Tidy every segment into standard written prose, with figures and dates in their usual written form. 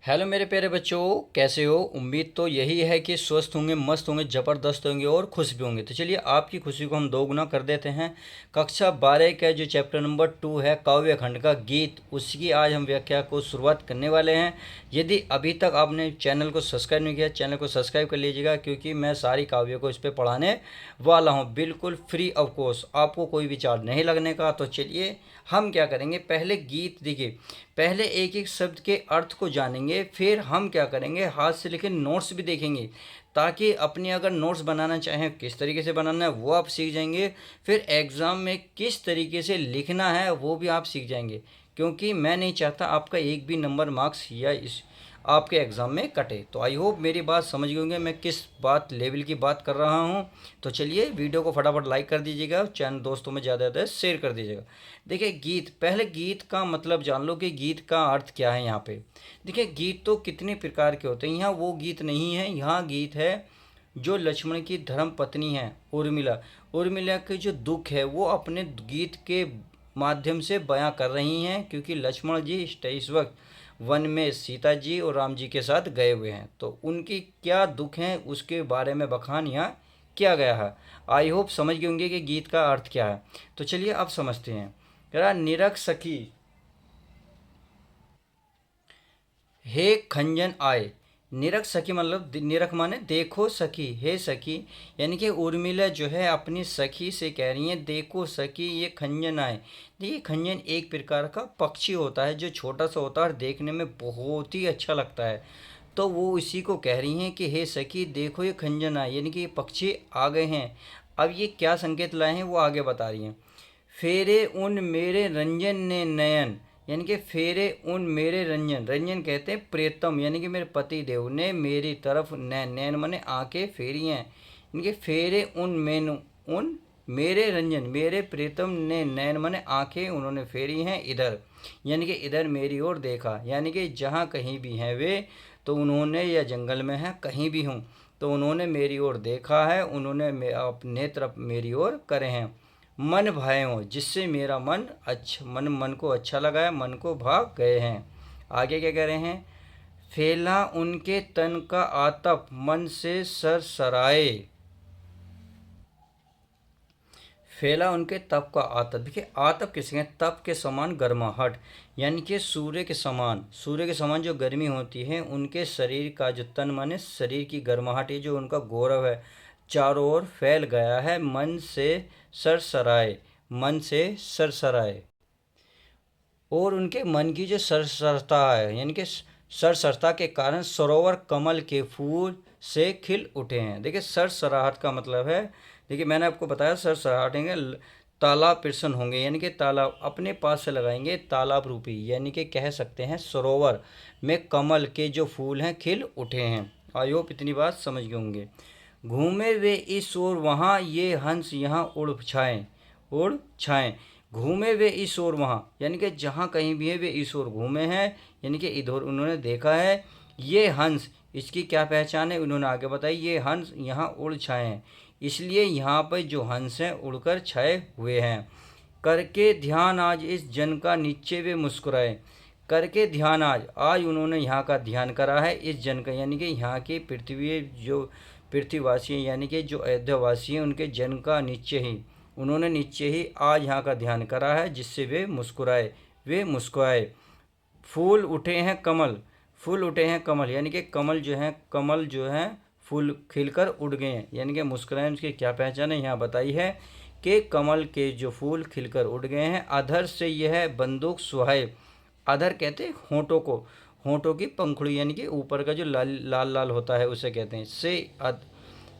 Hello मेरे प्यारे बच्चों, कैसे हो। उम्मीद तो यही है कि स्वस्थ होंगे, मस्त होंगे, ज़बरदस्त होंगे और खुश भी होंगे। तो चलिए आपकी खुशी को हम दोगुना कर देते हैं। कक्षा 12 का जो चैप्टर नंबर 2 है काव्य खंड का गीत, उसकी आज हम व्याख्या को शुरुआत करने वाले हैं। यदि अभी तक आपने चैनल को सब्सक्राइब नहीं किया, चैनल को सब्सक्राइब कर लीजिएगा, क्योंकि मैं सारी काव्य को इस पर पढ़ाने वाला हूँ, बिल्कुल फ्री ऑफ कॉस्ट, आपको कोई भी चार्ज नहीं लगने का। तो चलिए हम क्या करेंगे, पहले गीत देखिए, पहले एक एक शब्द के अर्थ को जानेंगे, फिर हम क्या करेंगे, हाथ से लिखे नोट्स भी देखेंगे, ताकि अपने अगर नोट्स बनाना चाहें किस तरीके से बनाना है वो आप सीख जाएंगे। फिर एग्ज़ाम में किस तरीके से लिखना है वो भी आप सीख जाएंगे, क्योंकि मैं नहीं चाहता आपका एक भी नंबर मार्क्स या इस आपके एग्ज़ाम में कटे। तो आई होप मेरी बात समझ गए होंगे मैं किस बात लेवल की बात कर रहा हूँ। तो चलिए वीडियो को फटाफट लाइक कर दीजिएगा, चैनल दोस्तों में ज़्यादा ज़्यादा शेयर कर दीजिएगा। देखिए गीत, पहले गीत का मतलब जान लो कि गीत का अर्थ क्या है। यहाँ पे देखिए गीत तो कितने प्रकार के होते हैं, यहाँ वो गीत नहीं है, यहाँ गीत है जो लक्ष्मण की धर्म पत्नी है उर्मिला। उर्मिला के जो दुख है वो अपने गीत के माध्यम से बयां कर रही हैं, क्योंकि लक्ष्मण जी इस वक्त वन में सीता जी और राम जी के साथ गए हुए हैं। तो उनकी क्या दुख हैं उसके बारे में बखान यहाँ किया गया है। आई होप समझ गए होंगे कि गीत का अर्थ क्या है। तो चलिए अब समझते हैं। कह रहा निरख सखी हे खंजन आए। निरख सखी मतलब निरख माने देखो सखी, हे सखी, यानी कि उर्मिला जो है अपनी सखी से कह रही है देखो सखी ये खंजन आए। देखिए खंजन एक प्रकार का पक्षी होता है जो छोटा सा होता है और देखने में बहुत ही अच्छा लगता है। तो वो इसी को कह रही हैं कि हे सखी देखो ये खंजन आए, यानी कि ये पक्षी आ गए हैं। अब ये क्या संकेत लाए हैं वो आगे बता रही हैं। फेरे उन मेरे रंजन ने नयन, यानी कि फेरे उन मेरे रंजन, रंजन कहते हैं प्रियतम, यानी कि मेरे पति देव ने मेरी तरफ नैन, नैन मने आंखें फेरी हैं, यानी कि फेरे उन मेरे रंजन, मेरे प्रियतम ने नैन मने आंखें उन्होंने फेरी हैं इधर, यानी कि इधर मेरी ओर देखा, यानी कि जहाँ कहीं भी हैं वे, तो उन्होंने या जंगल में हैं कहीं भी हूँ तो उन्होंने मेरी ओर देखा है, उन्होंने अपने तरफ मेरी ओर करे हैं। मन भायो, जिससे मेरा मन मन को अच्छा लगा है, मन को भाग गए हैं। आगे क्या कह रहे हैं, फैला उनके तन का आतप मन से सरसराए। फैला उनके तप का आतप, देखिए आतप किसे हैं, तप के समान गर्माहट, यानी कि सूर्य के समान, सूर्य के समान जो गर्मी होती है उनके शरीर का जो तन माने शरीर की गर्माहट, ये जो उनका गौरव है चारों ओर फैल गया है। मन से सरसराए, मन से सरसराए, और उनके मन की जो सरसरता है, यानी कि सरसरता के कारण सरोवर कमल के फूल से खिल उठे हैं। देखिए सरसराहट का मतलब है, देखिए मैंने आपको बताया सरसराहटेंगे तालाब प्रसन्न होंगे, यानी कि तालाब अपने पास से लगाएंगे तालाब रूपी, यानी कि कह सकते हैं सरोवर में कमल के जो फूल हैं खिल उठे हैं। आई होप इतनी बात समझ गए होंगे। घूमे वे इस ओर वहाँ ये हंस यहाँ उड़ छाएं। घूमे वे इस ओर वहाँ, यानी कि जहाँ कहीं भी है वे इस ओर घूमे हैं, यानी कि इधर उन्होंने देखा है। ये हंस, इसकी क्या पहचान है उन्होंने आगे बताई, ये हंस यहाँ उड़ छाए हैं, इसलिए यहाँ पर जो हंस हैं उड़कर छाए हुए हैं। करके ध्यान आज इस जन का नीचे वे मुस्कुराए। करके ध्यान आज, आज उन्होंने यहाँ का ध्यान करा है इस जन का, यानी कि यहाँ की पृथ्वी जो पृथ्वीवासी हैं, यानी कि जो अयोध्यावासी हैं उनके जन का नीचे ही, उन्होंने नीचे ही आज यहाँ का ध्यान करा है, जिससे वे मुस्कुराए। फूल उठे हैं कमल, फूल उठे हैं कमल, यानी कि कमल जो हैं फूल खिलकर उड़ गए हैं, यानी कि मुस्कुराए। उसकी क्या पहचान है यहाँ बताई है कि कमल के जो फूल खिलकर उड़ गए हैं। अधर से यह बंदूक सुहाए, अधर कहते हैं होंठों को, होंठों की पंखुड़ी, यानी कि ऊपर का जो लाल लाल लाल होता है उसे कहते हैं। से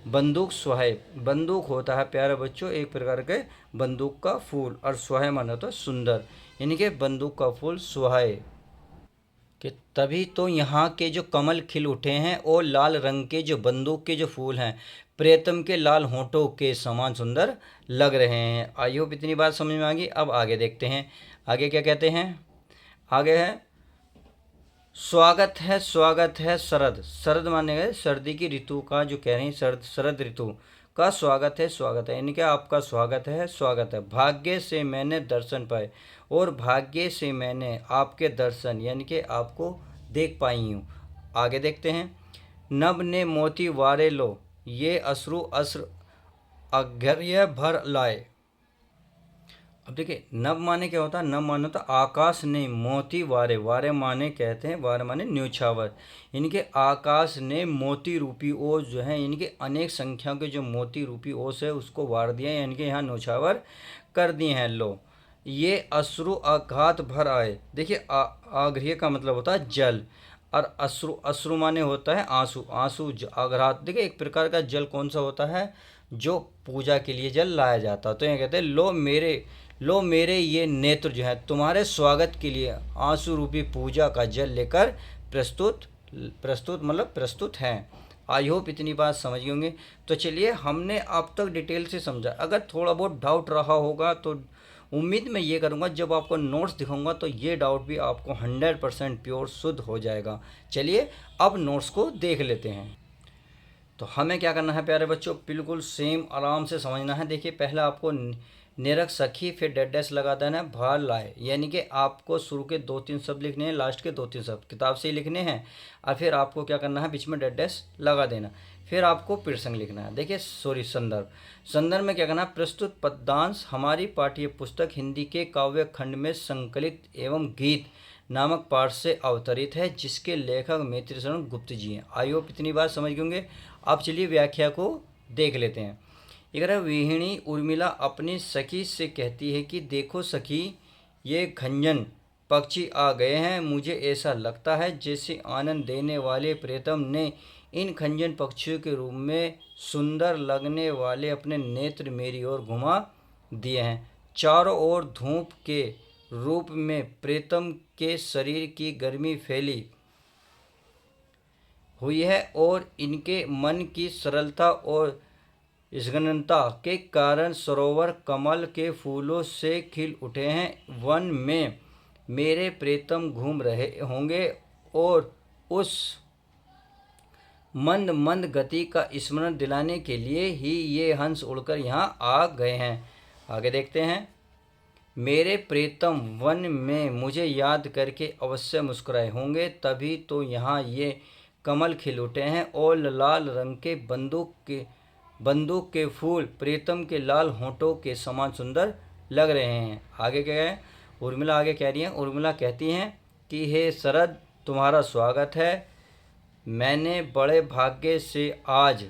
बंदूक सुहाए, बंदूक होता है प्यारे बच्चों एक प्रकार के बंदूक का फूल, और सुहाए माना तो सुंदर, यानी कि बंदूक का फूल सुहाए। कि तभी तो यहाँ के जो कमल खिल उठे हैं और लाल रंग के जो बंदूक के जो फूल हैं प्रियतम के लाल होंठों के समान सुंदर लग रहे हैं। आई होप इतनी बात समझ में आ गई। अब आगे देखते हैं, आगे क्या कहते हैं। आगे है स्वागत है शरद, शरद माने गए सर्दी की ऋतु का जो कह रहे हैं, शरद ऋतु का स्वागत है, यानी कि आपका स्वागत है। भाग्य से मैंने दर्शन पाए, और भाग्य से मैंने आपके दर्शन, यानी कि आपको देख पाई हूँ। आगे देखते हैं। नभ ने मोती वारे लो, ये अश्रु अस्र अघर्य भर लाए। अब देखिए, नभ माने क्या होता है? नभ माने होता आकाश ने मोती वारे, वारे माने कहते हैं, वारे माने न्योछावर, इनके आकाश ने मोती रूपी ओस जो है, इनके अनेक संख्या के जो मोती रूपी ओस है उसको वार दिया, यानी कि यहाँ न्योछावर कर दिए हैं। लो, ये अश्रु आघात भर आए। देखिए, आघ्र्य का मतलब होता है जल, और अश्रु, अश्रु माने होता है आंसू, आंसू आघात। देखिए, एक प्रकार का जल कौन सा होता है? जो पूजा के लिए जल लाया जाता है। तो ये कहते हैं, लो मेरे ये नेत्र जो है तुम्हारे स्वागत के लिए आंसू रूपी पूजा का जल लेकर प्रस्तुत मतलब प्रस्तुत हैं। आई होप इतनी बात समझ गए होंगे। तो चलिए, हमने अब तक डिटेल से समझा। अगर थोड़ा बहुत डाउट रहा होगा तो उम्मीद मैं ये करूँगा जब आपको नोट्स दिखाऊंगा तो ये डाउट भी आपको 100% प्योर शुद्ध हो जाएगा। चलिए, अब नोट्स को देख लेते हैं। तो हमें क्या करना है प्यारे बच्चों? बिल्कुल सेम आराम से समझना है। देखिए, पहले आपको निरख सखी, फिर डेड डैश लगा देना है, भार लाए, यानी कि आपको शुरू के 2-3 शब्द लिखने हैं, लास्ट के 2-3 शब्द किताब से ही लिखने हैं, और फिर आपको क्या करना है? बीच में डेड डैश लगा देना। फिर आपको प्रसंग लिखना है। देखिए, संदर्भ, संदर्भ में क्या करना है? प्रस्तुत पद्यांश हमारी पाठ्य पुस्तक हिंदी के काव्य खंड में संकलित एवं गीत नामक पाठ से अवतरित है, जिसके लेखक मैत्री शरण गुप्त जी हैं। आई होप इतनी बात समझ होंगे। अब चलिए व्याख्या को देख लेते हैं। इधर विहिणी उर्मिला अपनी सखी से कहती है कि देखो सखी, ये खंजन पक्षी आ गए हैं। मुझे ऐसा लगता है जैसे आनंद देने वाले प्रीतम ने इन खंजन पक्षियों के रूप में सुंदर लगने वाले अपने नेत्र मेरी ओर घुमा दिए हैं। चारों ओर धूप के रूप में प्रीतम के शरीर की गर्मी फैली हुई है, और इनके मन की सरलता और स्निग्धता के कारण सरोवर कमल के फूलों से खिल उठे हैं। वन में मेरे प्रीतम घूम रहे होंगे और उस मंद मंद गति का स्मरण दिलाने के लिए ही ये हंस उड़कर यहाँ आ गए हैं। आगे देखते हैं। मेरे प्रीतम वन में मुझे याद करके अवश्य मुस्कुराए होंगे, तभी तो यहाँ ये कमल खिल उठे हैं, और लाल रंग के बंदूक के फूल प्रीतम के लाल होंठों के समान सुंदर लग रहे हैं। आगे क्या है? उर्मिला आगे कह रही हैं। उर्मिला कहती हैं कि हे शरद, तुम्हारा स्वागत है। मैंने बड़े भाग्य से आज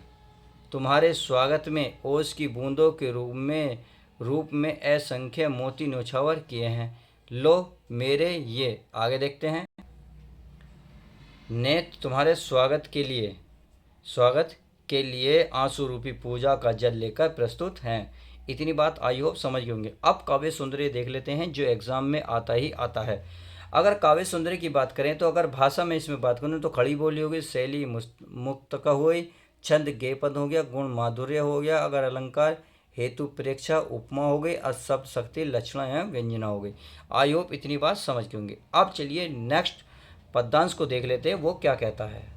तुम्हारे स्वागत में ओस की बूंदों के रूप में असंख्य मोती न्योछावर किए हैं। लो मेरे ये, आगे देखते हैं, नेत्र तुम्हारे स्वागत के लिए आंसू रूपी पूजा का जल लेकर प्रस्तुत हैं। इतनी बात आई होप समझ गए होंगे। अब काव्य सुंदरी देख लेते हैं, जो एग्जाम में आता ही आता है। अगर काव्य सुंदरी की बात करें तो अगर भाषा में इसमें बात करूँ तो खड़ी बोली हो गई, शैली मुक्तक हुई, छंद गेयपद हो गया, गुण माधुर्य हो गया, अगर अलंकार हेतु प्रेक्षा उपमा हो गई, और शब्द शक्ति लक्षणा एवं व्यंजना हो गई। आई होप इतनी बात समझ गए होंगे। अब चलिए नेक्स्ट पद्यांश को देख लेते हैं, वो क्या कहता है।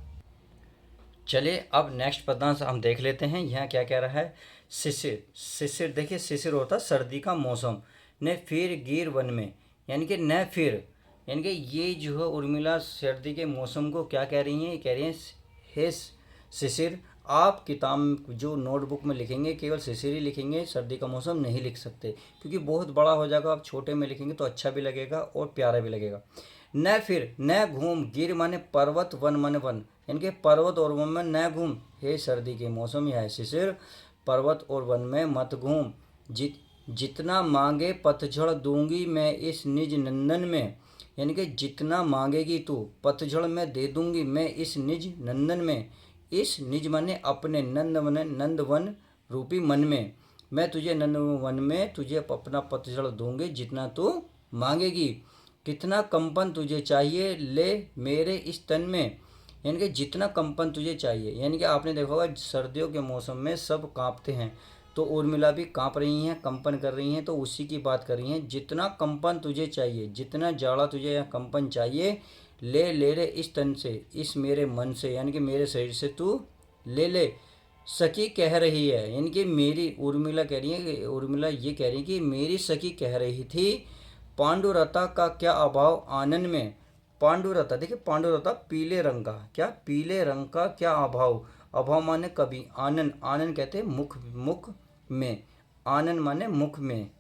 चलिए, अब नेक्स्ट पद्यांश हम देख लेते हैं। यहाँ क्या कह रहा है? शिशिर, देखिए शिशिर होता सर्दी का मौसम। न फिर गिर वन में, यानी कि न फिर, यानी कि ये जो है उर्मिला सर्दी के मौसम को क्या कह रही हैं? ये कह रही हैं, हे शिशिर, आप किताब जो नोटबुक में लिखेंगे केवल शिशिर ही लिखेंगे, सर्दी का मौसम नहीं लिख सकते, क्योंकि बहुत बड़ा हो जाएगा। आप छोटे में लिखेंगे तो अच्छा भी लगेगा और प्यारा भी लगेगा। न फिर, न घूम, गिर माने पर्वत, वन माने वन, यानी कि पर्वत और वन में न घूम, हे सर्दी के मौसम या शिशिर, पर्वत और वन में मत घूम। जितना मांगे पतझड़ दूंगी मैं इस निज नंदन में, यानी कि जितना मांगेगी तू पतझड़ में दे दूंगी मैं इस निज नंदन में। इस निज माने अपने, नंदवन रूपी मन में, मैं तुझे नंदवन में तुझे अपना पतझड़ दूंगी जितना तू मांगेगी। कितना कंपन तुझे चाहिए ले मेरे इस तन में, यानी कि जितना कंपन तुझे चाहिए, यानी कि आपने देखा होगा सर्दियों के मौसम में सब कांपते हैं, तो उर्मिला भी कांप रही हैं, कंपन कर रही हैं, तो उसी की बात कर रही हैं। जितना कंपन तुझे चाहिए, जितना जाड़ा तुझे या कंपन चाहिए, ले रे इस तन से, इस मेरे मन से, यानी कि मेरे शरीर से तू ले। सखी कह रही है, यानी कि मेरी उर्मिला कह रही है, उर्मिला ये कह रही है कि मेरी सखी कह रही थी, पांडुरता का क्या अभाव आनंद में, पांडुरता, देखिए पांडुरता पीले रंग का, क्या पीले रंग का क्या अभाव, अभाव माने कभी, आनन, आनन कहते हैं मुख, मुख में, आनन माने मुख में,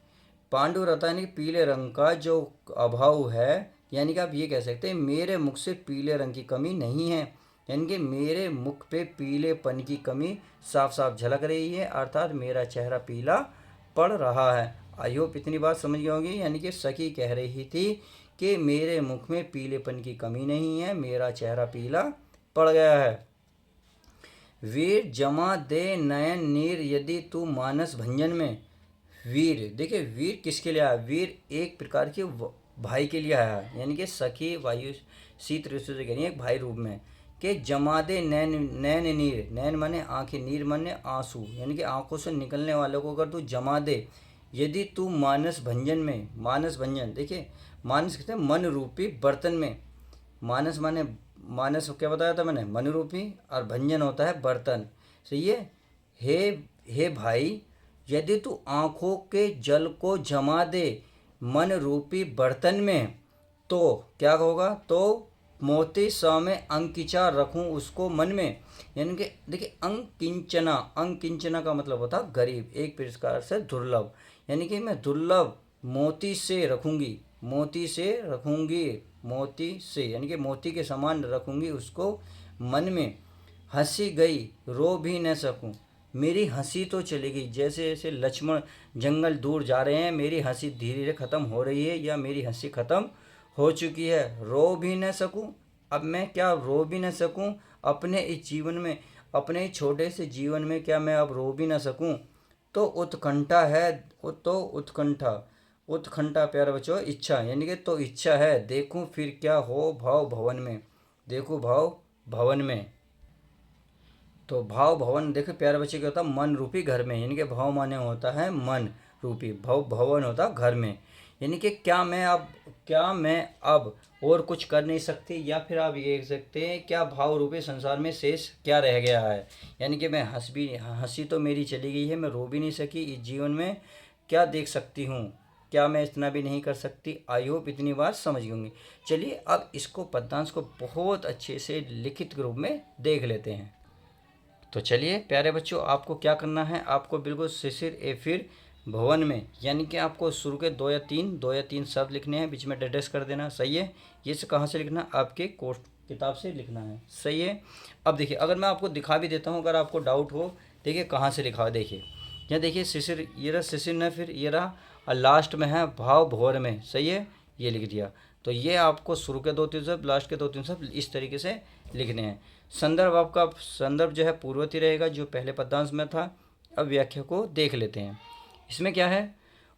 पांडुरता यानी कि पीले रंग का जो अभाव है, यानी कि आप ये कह सकते हैं मेरे मुख से पीले रंग की कमी नहीं है, यानी कि मेरे मुख पे पीलेपन की कमी साफ साफ झलक रही है, अर्थात मेरा चेहरा पीला पड़ रहा है। आई होप इतनी बात समझ गए होंगी, यानी कि सखी कह रही थी कि मेरे मुख में पीलेपन की कमी नहीं है, मेरा चेहरा पीला पड़ गया है। वीर जमा दे नयन नीर यदि तू मानस भंजन में, वीर, देखिए वीर किसके लिए आया, वीर एक प्रकार के भाई के लिए आया है, यानी कि सखी वायु शीत ऋतु से कह रही है एक भाई रूप में, कि जमा दे नैन, नैन नीर, नैन माने आंखें, नीर माने आंसू, यानी कि आंखों से निकलने वालों को अगर तू जमा दे, यदि तू मानस भंजन में, मानस भंजन, देखिए मानस कहते हैं मन रूपी बर्तन में, मानस माने, मानस क्या बताया था मैंने, मन रूपी, और भंजन होता है बर्तन, सही है। हे हे भाई, यदि तू आंखों के जल को जमा दे मन रूपी बर्तन में, तो क्या होगा, तो मोती सा में अंकिचा रखूं उसको मन में, यानी कि देखिए अंकिंचना, अंकिंचना का मतलब होता है गरीब, एक प्रकार से दुर्लभ, यानी कि मैं दुर्लभ मोती से रखूंगी, मोती से रखूंगी, मोती से यानी कि मोती के समान रखूंगी उसको मन में, हंसी गई रो भी न सकूं, मेरी हंसी तो चली गई, जैसे जैसे लक्ष्मण जंगल दूर जा रहे हैं, मेरी हंसी धीरे धीरे ख़त्म हो रही है, या मेरी हंसी ख़त्म हो चुकी है, रो भी न सकूं, अब मैं क्या रो भी न सकूं अपने इस जीवन में, अपने इस छोटे से जीवन में क्या मैं अब रो भी न सकूं, तो उत्कंठा है, तो उत्कंठा, उत्कंठा प्यारे बच्चों इच्छा, यानी कि तो इच्छा है, देखूं फिर क्या हो भाव भवन में, देखूं भाव भवन में, तो भाव भवन देखो प्यारे बच्चे क्या होता है मन रूपी घर में, यानी कि भाव माने होता है मन रूपी, भाव भवन होता है घर में, यानी कि क्या मैं अब, क्या मैं अब और कुछ कर नहीं सकती, या फिर आप ये कह सकते हैं क्या भाव रूपी संसार में शेष क्या रह गया है, यानी कि मैं हंसी तो मेरी चली गई है, मैं रो भी नहीं सकी इस जीवन में, क्या देख सकती हूँ, क्या मैं इतना भी नहीं कर सकती। आई होप इतनी बात समझ गई होंगी। चलिए अब इसको पद्यांश को बहुत अच्छे से लिखित रूप में देख लेते हैं। तो चलिए प्यारे बच्चों, आपको क्या करना है, आपको बिल्कुल शिशिर ए फिर भवन में, यानी कि आपको शुरू के दो या तीन शब्द लिखने हैं, बीच में डेडेस कर देना, सही है। ये से कहाँ से लिखना, आपके कोर्स किताब से लिखना है, सही है। अब देखिए अगर मैं आपको दिखा भी देता हूँ, अगर आपको डाउट हो, देखिए कहाँ से लिखा हो, देखिए यहाँ देखिए शिशिर, ये रहा शिशिर न, फिर ये रहा, और लास्ट में है भाव भोर में, सही है, ये लिख दिया। तो ये आपको शुरू के दो तीन शब्द, लास्ट के दो तीन शब्द इस तरीके से लिखने हैं। संदर्भ आपका, संदर्भ जो है पूर्ववर्ती रहेगा जो पहले पद्यांश में था। अब व्याख्या को देख लेते हैं। इसमें क्या है,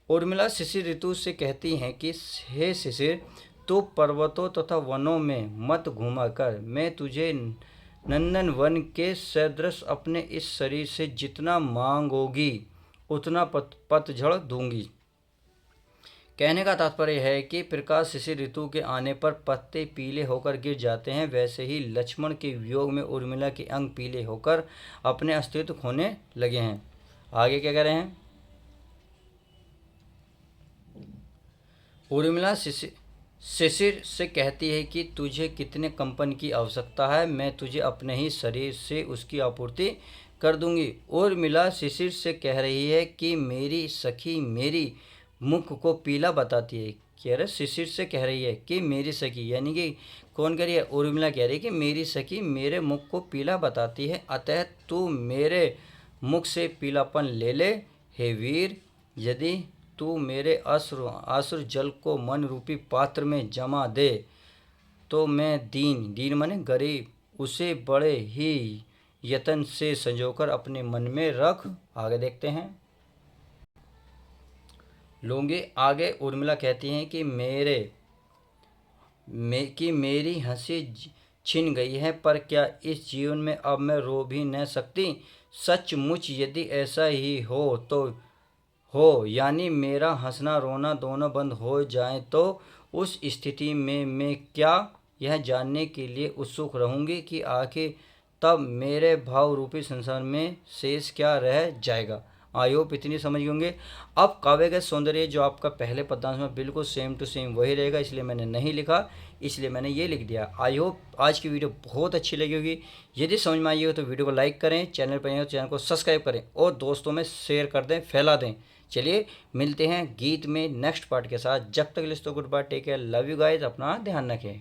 उर्मिला शिशिर ऋतु से कहती हैं कि हे शिशिर, तू पर्वतों तथा वनों में मत घूमा कर, मैं तुझे नंदन वन के सदृश अपने इस शरीर से जितना मांगोगी उतना पतझड़ दूंगी। कहने का तात्पर्य है कि प्रकाश शिशिर ऋतु के आने पर पत्ते पीले होकर गिर जाते हैं, वैसे ही लक्ष्मण के वियोग में उर्मिला के अंग पीले होकर अपने अस्तित्व खोने लगे हैं। आगे क्या कह रहे हैं, उर्मिला शिशिर से कहती है कि तुझे कितने कंपन की आवश्यकता है, मैं तुझे अपने ही शरीर से उसकी आपूर्ति कर दूंगी। उर्मिला शिशिर से कह रही है कि मेरी सखी मेरी मुख को पीला बताती है, कह रहे शिशिर से कह रही है कि मेरी सखी, यानी कि कौन कह रही है, उर्मिला कह रही है कि मेरी सखी मेरे मुख को पीला बताती है, अतः तू मेरे मुख से पीलापन ले ले। हे वीर, यदि तू मेरे आश्रु जल को मन रूपी पात्र में जमा दे, तो मैं दीन, दीन माने गरीब, उसे बड़े ही यत्न से संजोकर अपने मन में रख। आगे देखते हैं लोगे। आगे उर्मिला कहती हैं कि मेरी हंसी छिन गई है, पर क्या इस जीवन में अब मैं रो भी न सकती। सचमुच यदि ऐसा ही हो तो हो, यानी मेरा हंसना रोना दोनों बंद हो जाए, तो उस स्थिति में मैं क्या यह जानने के लिए उत्सुक रहूँगी कि आखिर तब मेरे भाव रूपी संसार में शेष क्या रह जाएगा। आई होप इतनी समझ होंगे। अब काव्य का सौंदर्य जो आपका पहले पद्यांश में बिल्कुल सेम टू सेम वही रहेगा, इसलिए मैंने नहीं लिखा, इसलिए मैंने ये लिख दिया। आई होप आज की वीडियो बहुत अच्छी लगी होगी। यदि समझ में आई हो तो वीडियो को लाइक करें, चैनल पर आए हो तो चैनल को सब्सक्राइब करें और दोस्तों में शेयर कर दें, फैला दें। चलिए मिलते हैं गीत में नेक्स्ट पार्ट के साथ। जब तक लिस्ट तो good bye, take care, love you guys, अपना ध्यान रखें।